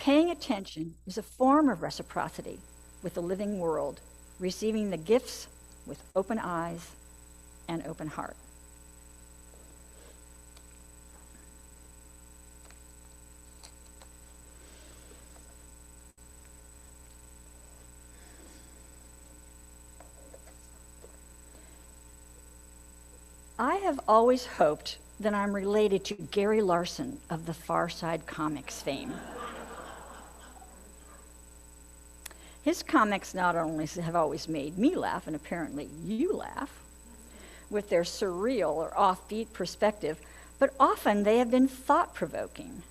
Paying attention is a form of reciprocity with the living world, receiving the gifts with open eyes and open heart. I have always hoped that I'm related to Gary Larson of the Far Side Comics fame. His comics not only have always made me laugh, and apparently you laugh, with their surreal or offbeat perspective, but often they have been thought-provoking.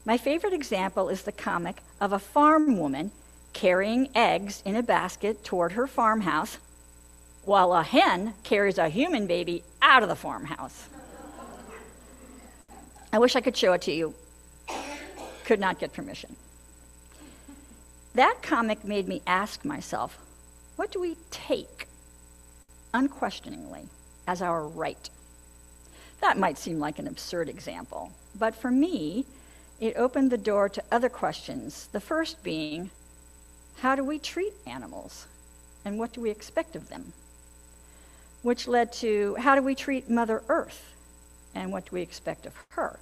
My favorite example is the comic of a farm woman carrying eggs in a basket toward her farmhouse, while a hen carries a human baby out of the farmhouse. I wish I could show it to you. Could not get permission. That comic made me ask myself, what do we take unquestioningly as our right? That might seem like an absurd example, but for me, it opened the door to other questions. The first being, how do we treat animals? And what do we expect of them? Which led to, how do we treat Mother Earth? And what do we expect of her?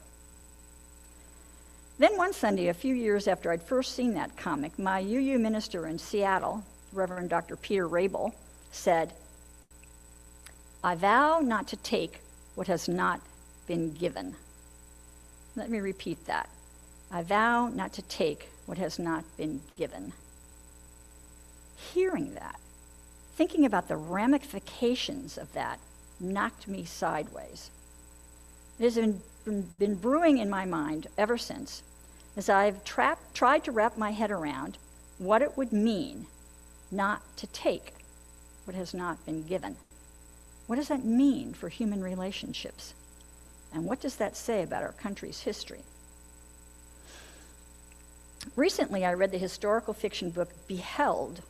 Then one Sunday, a few years after I'd first seen that comic, my UU minister in Seattle, Reverend Dr. Peter Rabel, said, I vow not to take what has not been given. Let me repeat that. I vow not to take what has not been given. Hearing that, thinking about the ramifications of that, knocked me sideways. It has been brewing in my mind ever since, as I've tried to wrap my head around what it would mean not to take what has not been given. What does that mean for human relationships? And what does that say about our country's history? Recently, I read the historical fiction book Beheld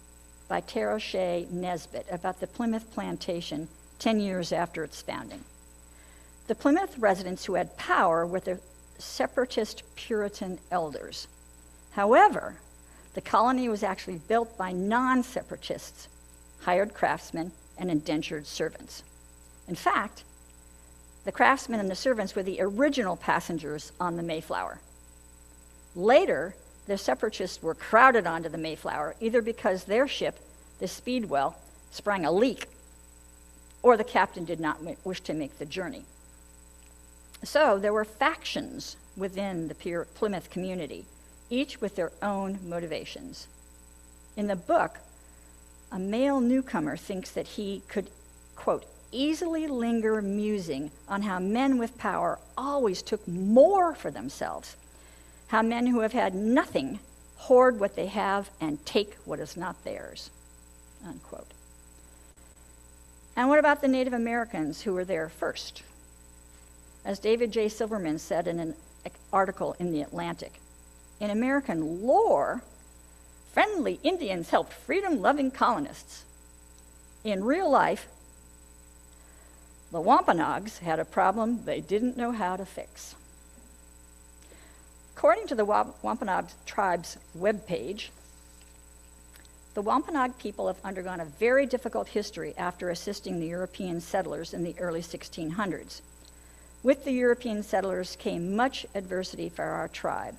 by Tara Shea Nesbitt about the Plymouth Plantation 10 years after its founding. The Plymouth residents who had power were the separatist Puritan elders. However, the colony was actually built by non-separatists, hired craftsmen, and indentured servants. In fact, the craftsmen and the servants were the original passengers on the Mayflower. Later, the separatists were crowded onto the Mayflower, either because their ship, the Speedwell, sprang a leak, or the captain did not wish to make the journey. So there were factions within the Plymouth community, each with their own motivations. In the book, a male newcomer thinks that he could, quote, easily linger musing on how men with power always took more for themselves, how men who have had nothing hoard what they have and take what is not theirs, unquote. And what about the Native Americans who were there first? As David J. Silverman said in an article in The Atlantic, in American lore, friendly Indians helped freedom-loving colonists. In real life, the Wampanoags had a problem they didn't know how to fix. According to the Wampanoag tribe's webpage, the Wampanoag people have undergone a very difficult history after assisting the European settlers in the early 1600s. With the European settlers came much adversity for our tribe.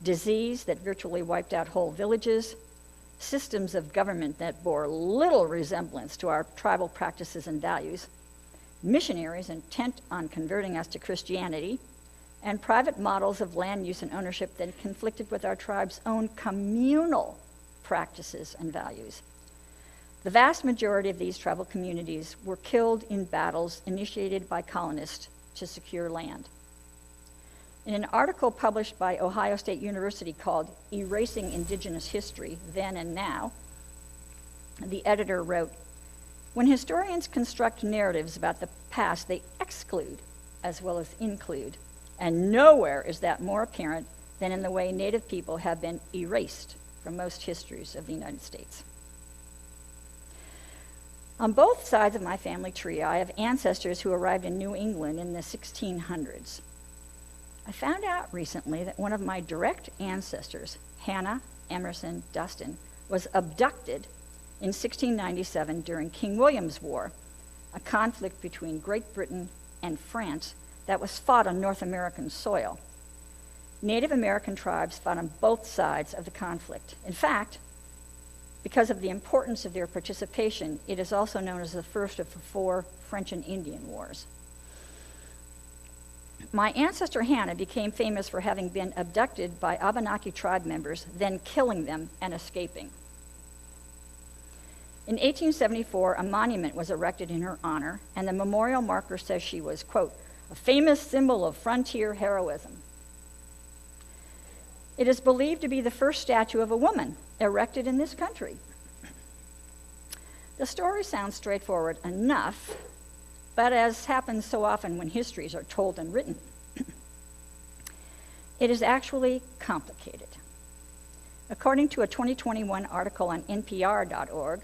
Disease that virtually wiped out whole villages, systems of government that bore little resemblance to our tribal practices and values, missionaries intent on converting us to Christianity, and private models of land use and ownership that conflicted with our tribe's own communal practices and values. The vast majority of these tribal communities were killed in battles initiated by colonists to secure land. In an article published by Ohio State University called Erasing Indigenous History, Then and Now, the editor wrote, when historians construct narratives about the past, they exclude as well as include, and nowhere is that more apparent than in the way Native people have been erased from most histories of the United States. On both sides of my family tree, I have ancestors who arrived in New England in the 1600s. I found out recently that one of my direct ancestors, Hannah Emerson Dustin, was abducted in 1697 during King William's War, a conflict between Great Britain and France that was fought on North American soil. Native American tribes fought on both sides of the conflict. In fact, because of the importance of their participation, it is also known as the first of the 4 French and Indian Wars. My ancestor Hannah became famous for having been abducted by Abenaki tribe members, then killing them and escaping. In 1874, a monument was erected in her honor, and the memorial marker says she was, quote, a famous symbol of frontier heroism. It is believed to be the first statue of a woman erected in this country. The story sounds straightforward enough, but as happens so often when histories are told and written, it is actually complicated. According to a 2021 article on NPR.org,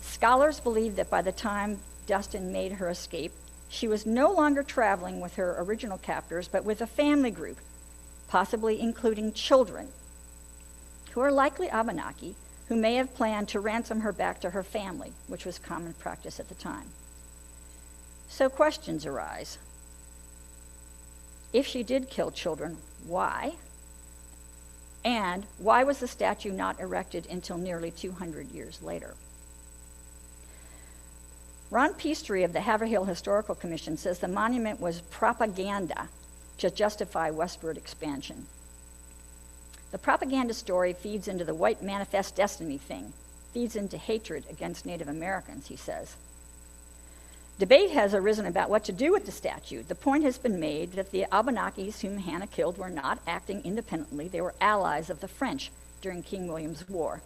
scholars believe that by the time Dustin made her escape, she was no longer traveling with her original captors, but with a family group, possibly including children, who are likely Abenaki, who may have planned to ransom her back to her family, which was common practice at the time. So questions arise. If she did kill children, why? And why was the statue not erected until nearly 200 years later? Ron Peastry of the Haverhill Historical Commission says the monument was propaganda to justify westward expansion. The propaganda story feeds into the white manifest destiny thing, feeds into hatred against Native Americans, he says. Debate has arisen about what to do with the statue. The point has been made that the Abenakis whom Hannah killed were not acting independently. They were allies of the French during King William's War.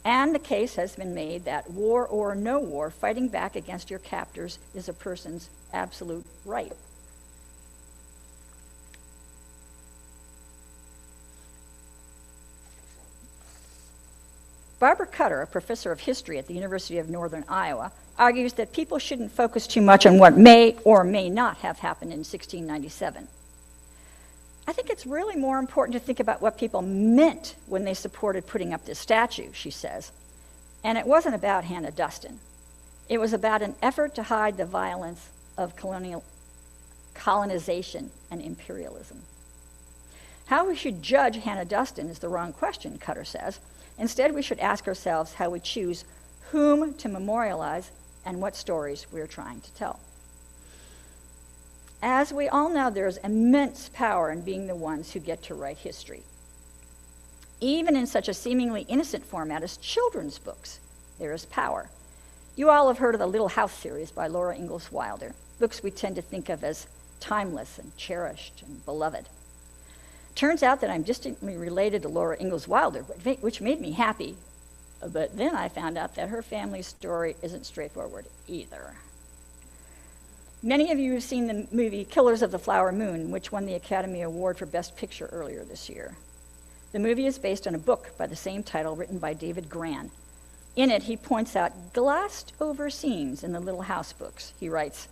And the case has been made that war or no war, fighting back against your captors is a person's absolute right. Barbara Cutter, a professor of history at the University of Northern Iowa, argues that people shouldn't focus too much on what may or may not have happened in 1697. I think it's really more important to think about what people meant when they supported putting up this statue, she says. And it wasn't about Hannah Dustin. It was about an effort to hide the violence of colonization and imperialism. How we should judge Hannah Dustin is the wrong question, Cutter says. Instead, we should ask ourselves how we choose whom to memorialize and what stories we're trying to tell. As we all know, there's immense power in being the ones who get to write history. Even in such a seemingly innocent format as children's books, there is power. You all have heard of the Little House series by Laura Ingalls Wilder, books we tend to think of as timeless and cherished and beloved. Turns out that I'm distantly related to Laura Ingalls Wilder, which made me happy, but then I found out that her family's story isn't straightforward either. Many of you have seen the movie Killers of the Flower Moon, which won the Academy Award for Best Picture earlier this year. The movie is based on a book by the same title written by David Grann. In it, he points out glossed-over scenes in the Little House books. He writes,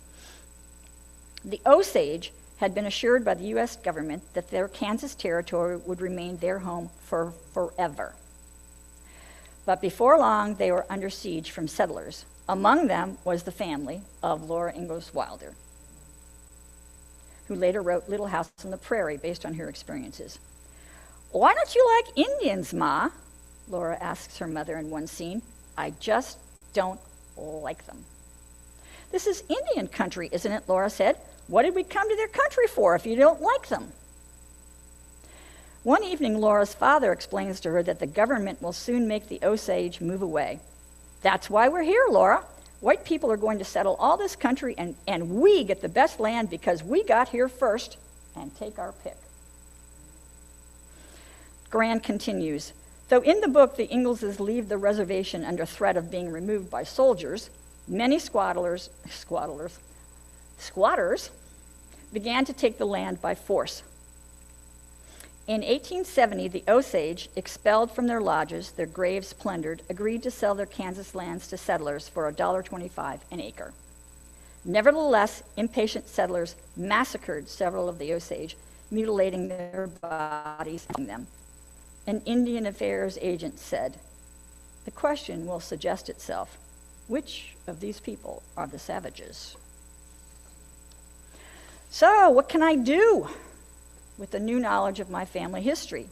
"The Osage had been assured by the U.S. government that their Kansas territory would remain their home for forever. But before long, they were under siege from settlers. Among them was the family of Laura Ingalls Wilder, who later wrote Little House on the Prairie based on her experiences. Why don't you like Indians, Ma? Laura asks her mother in one scene. I just don't like them. This is Indian country, isn't it? Laura said. What did we come to their country for if you don't like them? One evening, Laura's father explains to her that the government will soon make the Osage move away. That's why we're here, Laura. White people are going to settle all this country, and we get the best land because we got here first, and take our pick. Grann continues, though in the book the Ingalls leave the reservation under threat of being removed by soldiers, many squatters began to take the land by force. In 1870, the Osage, expelled from their lodges, their graves plundered, agreed to sell their Kansas lands to settlers for $1.25 an acre. Nevertheless, impatient settlers massacred several of the Osage, mutilating their bodies, and them. An Indian Affairs agent said, "The question will suggest itself. Which of these people are the savages?" So, what can I do with the new knowledge of my family history?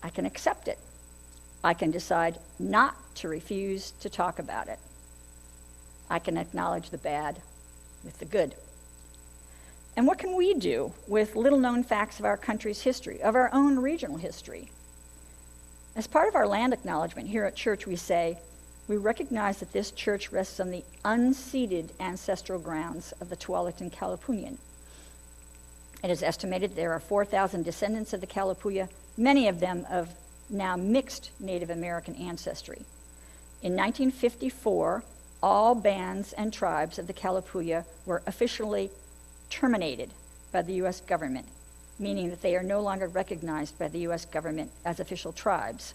I can accept it. I can decide not to refuse to talk about it. I can acknowledge the bad with the good. And what can we do with little-known facts of our country's history, of our own regional history? As part of our land acknowledgement here at church, we say, we recognize that this church rests on the unceded ancestral grounds of the Tualatin Kalapuyan. It is estimated there are 4,000 descendants of the Kalapuya, many of them of now mixed Native American ancestry. In 1954, all bands and tribes of the Kalapuya were officially terminated by the U.S. government, meaning that they are no longer recognized by the U.S. government as official tribes.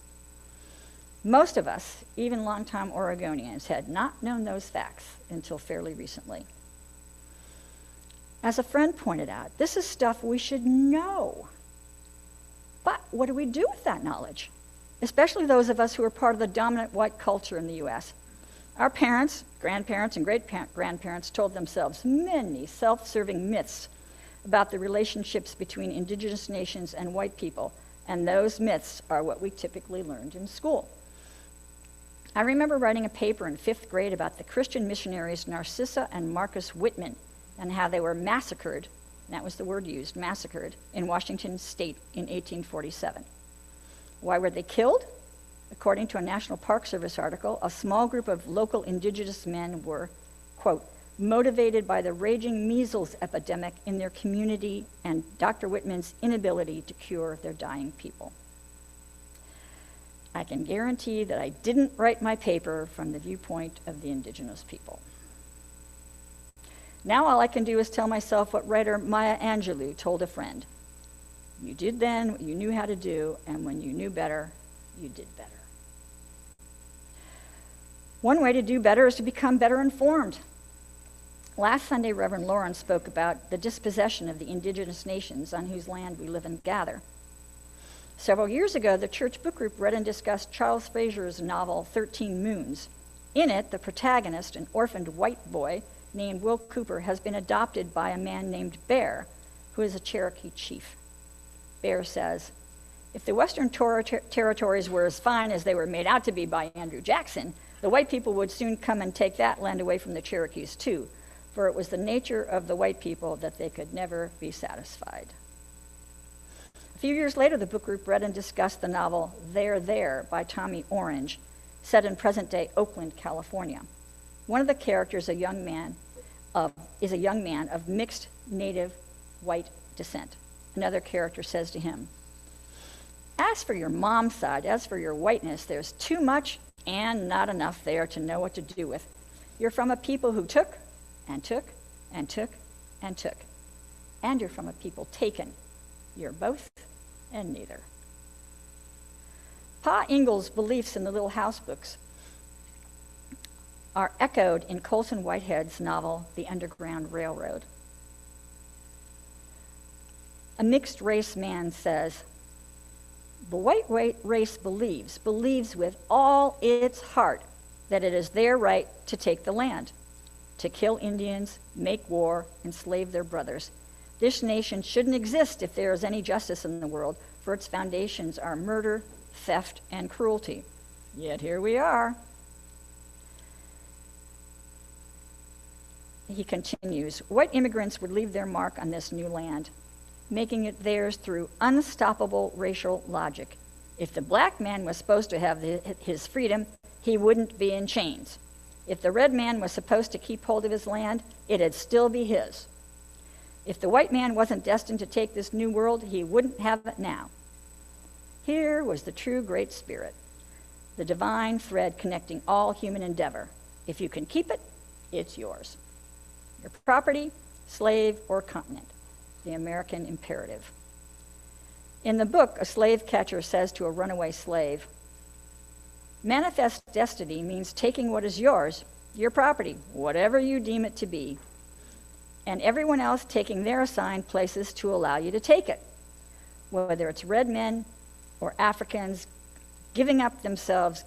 Most of us, even longtime Oregonians, had not known those facts until fairly recently. As a friend pointed out, this is stuff we should know. But what do we do with that knowledge? Especially those of us who are part of the dominant white culture in the U.S. Our parents, grandparents, and great-grandparents told themselves many self-serving myths about the relationships between indigenous nations and white people, and those myths are what we typically learned in school. I remember writing a paper in 5th grade about the Christian missionaries Narcissa and Marcus Whitman and how they were massacred, and that was the word used, massacred, in Washington state in 1847. Why were they killed? According to a National Park Service article, a small group of local indigenous men were, quote, motivated by the raging measles epidemic in their community and Dr. Whitman's inability to cure their dying people. I can guarantee that I didn't write my paper from the viewpoint of the indigenous people. Now all I can do is tell myself what writer Maya Angelou told a friend. You did then what you knew how to do, and when you knew better, you did better. One way to do better is to become better informed. Last Sunday, Reverend Lawrence spoke about the dispossession of the indigenous nations on whose land we live and gather. Several years ago, the church book group read and discussed Charles Frazier's novel, 13 Moons. In it, the protagonist, an orphaned white boy named Will Cooper, has been adopted by a man named Bear, who is a Cherokee chief. Bear says, if the Western territories were as fine as they were made out to be by Andrew Jackson, the white people would soon come and take that land away from the Cherokees too, for it was the nature of the white people that they could never be satisfied. A few years later, the book group read and discussed the novel There, There by Tommy Orange, set in present-day Oakland, California. One of the characters is a young man of mixed native white descent. Another character says to him, as for your mom's side, as for your whiteness, there's too much and not enough there to know what to do with. You're from a people who took and took and took and took. And you're from a people taken. You're both and neither. Pa Ingalls' beliefs in the Little House books are echoed in Colson Whitehead's novel, The Underground Railroad. A mixed race man says, the white race believes with all its heart that it is their right to take the land, to kill Indians, make war, enslave their brothers. This nation shouldn't exist if there is any justice in the world, for its foundations are murder, theft, and cruelty. Yet here we are. He continues, white immigrants would leave their mark on this new land, making it theirs through unstoppable racial logic. If the black man was supposed to have his freedom, he wouldn't be in chains. If the red man was supposed to keep hold of his land, it'd still be his. If the white man wasn't destined to take this new world, he wouldn't have it now. Here was the true Great Spirit, the divine thread connecting all human endeavor. If you can keep it, it's yours. Your property, slave, or continent. The American imperative. In the book, a slave catcher says to a runaway slave, manifest destiny means taking what is yours, your property, whatever you deem it to be, and everyone else taking their assigned places to allow you to take it, whether it's red men or Africans giving of themselves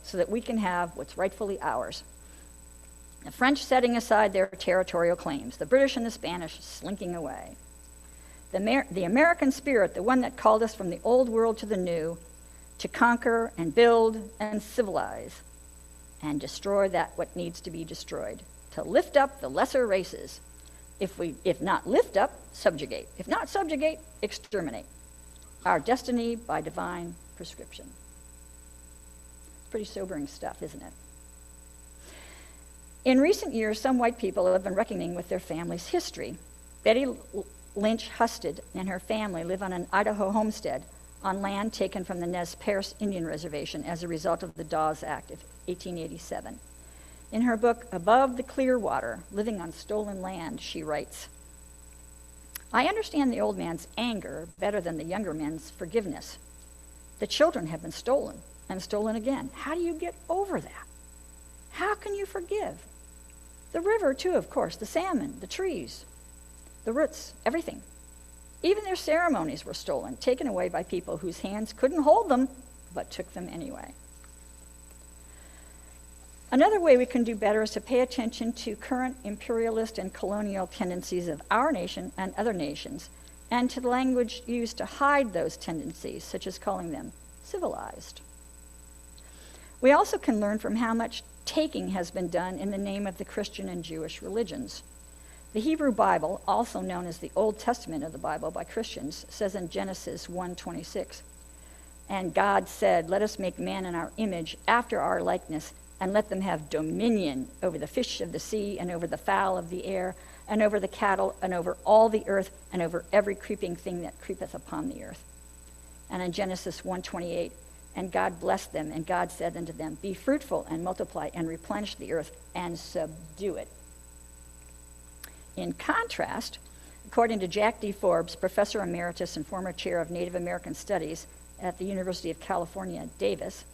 so that we can have what's rightfully ours. The French setting aside their territorial claims, the British and the Spanish slinking away. The American spirit, the one that called us from the old world to the new, to conquer and build and civilize and destroy that what needs to be destroyed, to lift up the lesser races. If not lift up, subjugate. If not subjugate, exterminate. Our destiny by divine prescription. Pretty sobering stuff, isn't it? In recent years, some white people have been reckoning with their family's history. Betty Lynch Husted and her family live on an Idaho homestead on land taken from the Nez Perce Indian Reservation as a result of the Dawes Act of 1887. In her book, Above the Clear Water, Living on Stolen Land, she writes, I understand the old man's anger better than the younger man's forgiveness. The children have been stolen and stolen again. How do you get over that? How can you forgive? The river, too, of course, the salmon, the trees, the roots, everything. Even their ceremonies were stolen, taken away by people whose hands couldn't hold them, but took them anyway. Another way we can do better is to pay attention to current imperialist and colonial tendencies of our nation and other nations, and to the language used to hide those tendencies, such as calling them civilized. We also can learn from how much taking has been done in the name of the Christian and Jewish religions. The Hebrew Bible, also known as the Old Testament of the Bible by Christians, says in Genesis 1:26, and God said, let us make man in our image, after our likeness, and let them have dominion over the fish of the sea, and over the fowl of the air, and over the cattle, and over all the earth, and over every creeping thing that creepeth upon the earth. And in Genesis 1:28, and God blessed them, and God said unto them, be fruitful and multiply and replenish the earth and subdue it. In contrast, according to Jack D. Forbes, professor emeritus and former chair of Native American Studies at the University of California, Davis,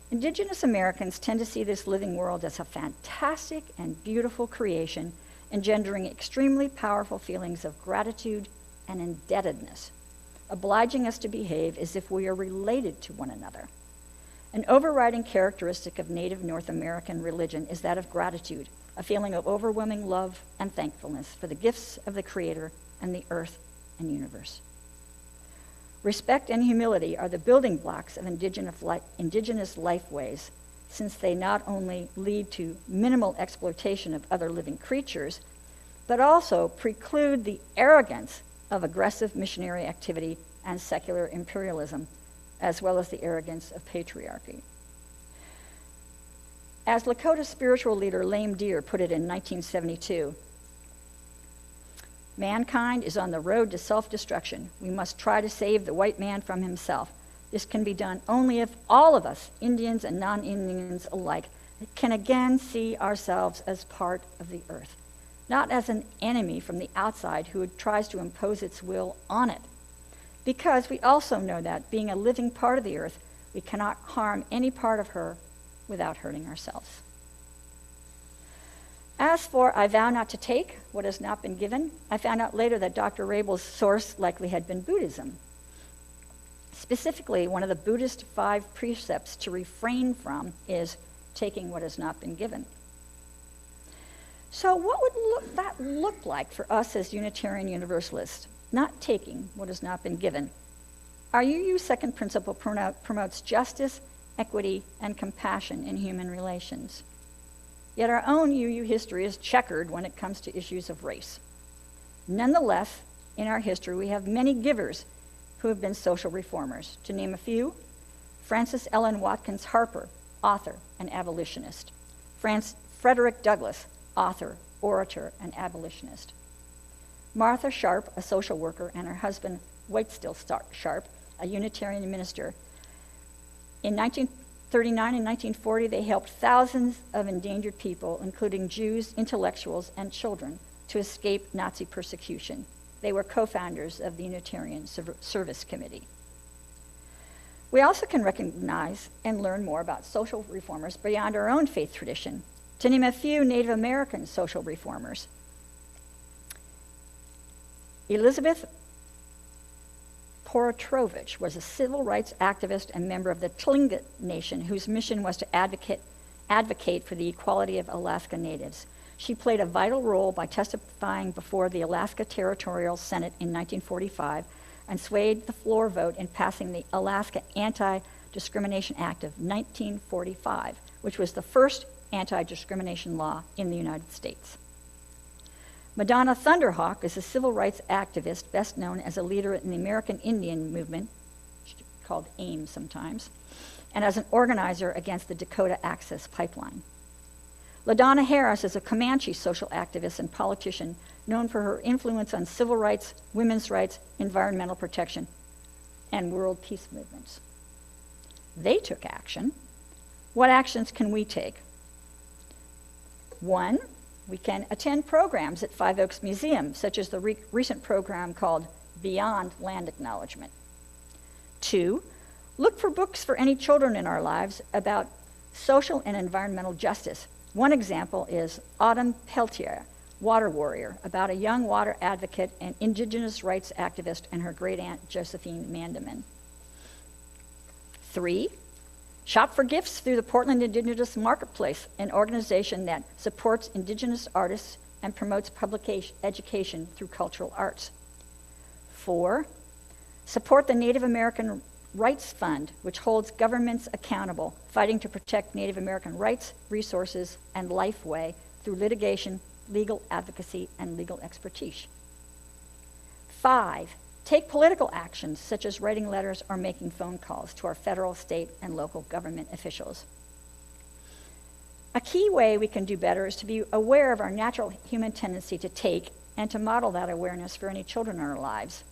Indigenous Americans tend to see this living world as a fantastic and beautiful creation, engendering extremely powerful feelings of gratitude and indebtedness, obliging us to behave as if we are related to one another. An overriding characteristic of Native North American religion is that of gratitude, a feeling of overwhelming love and thankfulness for the gifts of the Creator and the earth and universe. Respect and humility are the building blocks of indigenous lifeways, since they not only lead to minimal exploitation of other living creatures, but also preclude the arrogance of aggressive missionary activity and secular imperialism, as well as the arrogance of patriarchy. As Lakota spiritual leader Lame Deer put it in 1972, mankind is on the road to self-destruction. We must try to save the white man from himself. This can be done only if all of us, Indians and non-Indians alike, can again see ourselves as part of the earth, not as an enemy from the outside who tries to impose its will on it. Because we also know that, being a living part of the earth, we cannot harm any part of her without hurting ourselves. As for I vow not to take what has not been given, I found out later that Dr. Rabel's source likely had been Buddhism. Specifically, one of the Buddhist 5 precepts to refrain from is taking what has not been given. So what would that look like for us as Unitarian Universalists? Not taking what has not been given. Our UU second principle promotes justice, equity, and compassion in human relations. Yet our own UU history is checkered when it comes to issues of race. Nonetheless, in our history, we have many givers who have been social reformers. To name a few, Frances Ellen Watkins Harper, author and abolitionist. Frederick Douglass, author, orator, and abolitionist. Martha Sharp, a social worker, and her husband, Whitestill Sharp, a Unitarian minister. In 1939 and 1940, they helped thousands of endangered people, including Jews, intellectuals, and children, to escape Nazi persecution. They were co-founders of the Unitarian Service Committee. We also can recognize and learn more about social reformers beyond our own faith tradition. To name a few Native American social reformers: Elizabeth Porotrovich was a civil rights activist and member of the Tlingit Nation, whose mission was to advocate for the equality of Alaska Natives. She played a vital role by testifying before the Alaska Territorial Senate in 1945 and swayed the floor vote in passing the Alaska Anti-Discrimination Act of 1945, which was the first anti-discrimination law in the United States. Madonna Thunderhawk is a civil rights activist best known as a leader in the American Indian movement, called AIM sometimes, and as an organizer against the Dakota Access Pipeline. LaDonna Harris is a Comanche social activist and politician known for her influence on civil rights, women's rights, environmental protection, and world peace movements. They took action. What actions can we take? 1, we can attend programs at Five Oaks Museum, such as the recent program called Beyond Land Acknowledgement. 2, look for books for any children in our lives about social and environmental justice. One example is Autumn Peltier, Water Warrior, about a young water advocate and indigenous rights activist and her great-aunt Josephine Mandamin. 3, shop for gifts through the Portland Indigenous Marketplace, an organization that supports indigenous artists and promotes education through cultural arts. 4, support the Native American Rights Fund, which holds governments accountable, fighting to protect Native American rights, resources, and lifeway through litigation, legal advocacy, and legal expertise. 5, take political actions, such as writing letters or making phone calls to our federal, state, and local government officials. A key way we can do better is to be aware of our natural human tendency to take and to model that awareness for any children in our lives.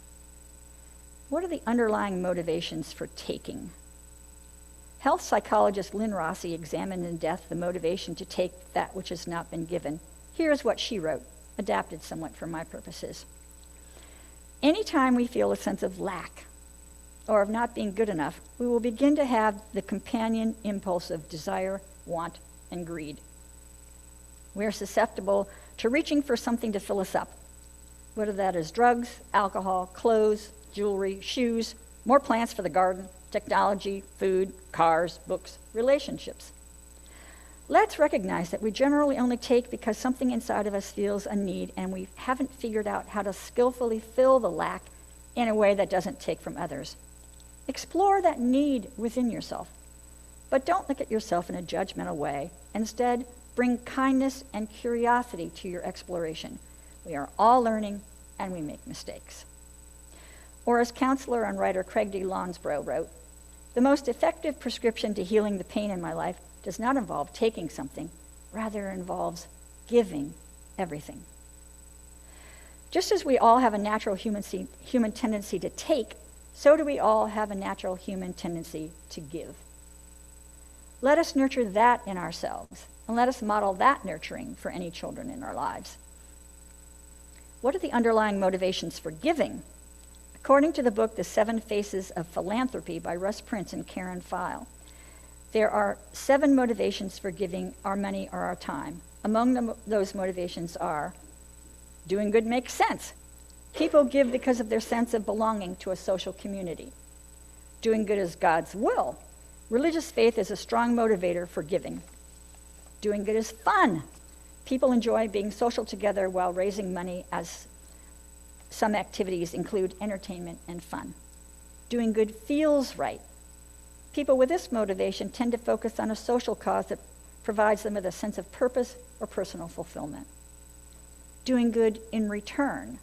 What are the underlying motivations for taking? Health psychologist Lynn Rossi examined in depth the motivation to take that which has not been given. Here's what she wrote, adapted somewhat for my purposes. Anytime we feel a sense of lack or of not being good enough, we will begin to have the companion impulse of desire, want, and greed. We are susceptible to reaching for something to fill us up, whether that is drugs, alcohol, clothes, jewelry, shoes, more plants for the garden, technology, food, cars, books, relationships. Let's recognize that we generally only take because something inside of us feels a need and we haven't figured out how to skillfully fill the lack in a way that doesn't take from others. Explore that need within yourself, but don't look at yourself in a judgmental way. Instead, bring kindness and curiosity to your exploration. We are all learning and we make mistakes. Or as counselor and writer Craig D. Lonsborough wrote, the most effective prescription to healing the pain in my life does not involve taking something, rather involves giving everything. Just as we all have a natural human tendency to take, so do we all have a natural human tendency to give. Let us nurture that in ourselves, and let us model that nurturing for any children in our lives. What are the underlying motivations for giving? According to the book, The 7 Faces of Philanthropy by Russ Prince and Karen Feil, there are 7 motivations for giving our money or our time. Among those motivations are: doing good makes sense. People give because of their sense of belonging to a social community. Doing good is God's will. Religious faith is a strong motivator for giving. Doing good is fun. People enjoy being social together while raising money, as some activities include entertainment and fun. Doing good feels right. People with this motivation tend to focus on a social cause that provides them with a sense of purpose or personal fulfillment. Doing good in return.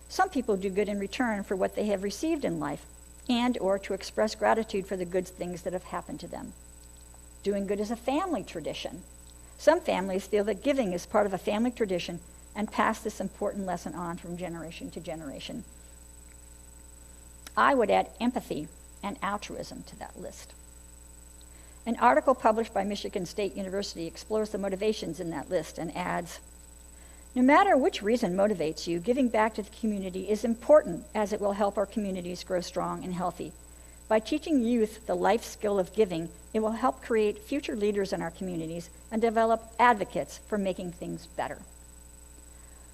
Some people do good in return for what they have received in life and or to express gratitude for the good things that have happened to them. Doing good is a family tradition. Some families feel that giving is part of a family tradition and pass this important lesson on from generation to generation. I would add empathy and altruism to that list. An article published by Michigan State University explores the motivations in that list and adds, no matter which reason motivates you, giving back to the community is important, as it will help our communities grow strong and healthy. By teaching youth the life skill of giving, it will help create future leaders in our communities and develop advocates for making things better.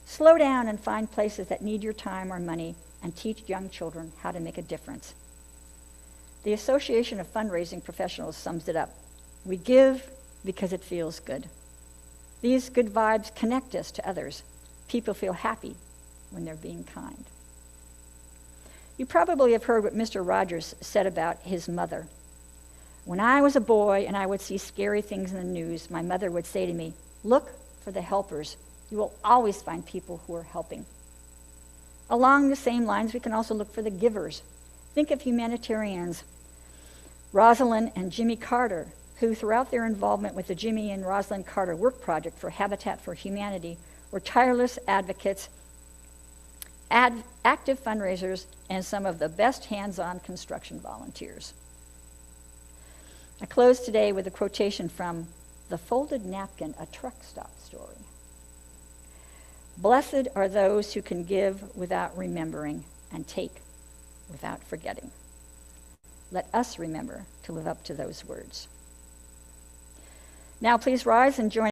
Slow down and find places that need your time or money and teach young children how to make a difference. The Association of Fundraising Professionals sums it up. We give because it feels good. These good vibes connect us to others. People feel happy when they're being kind. You probably have heard what Mr. Rogers said about his mother. When I was a boy and I would see scary things in the news, my mother would say to me, "Look for the helpers. You will always find people who are helping." Along the same lines, we can also look for the givers. Think of humanitarians, Rosalind and Jimmy Carter, who throughout their involvement with the Jimmy and Rosalind Carter Work Project for Habitat for Humanity were tireless advocates, active fundraisers, and some of the best hands-on construction volunteers. I close today with a quotation from The Folded Napkin, a Truck Stop Story. "Blessed are those who can give without remembering and take without forgetting." Let us remember to live up to those words. Now please rise and join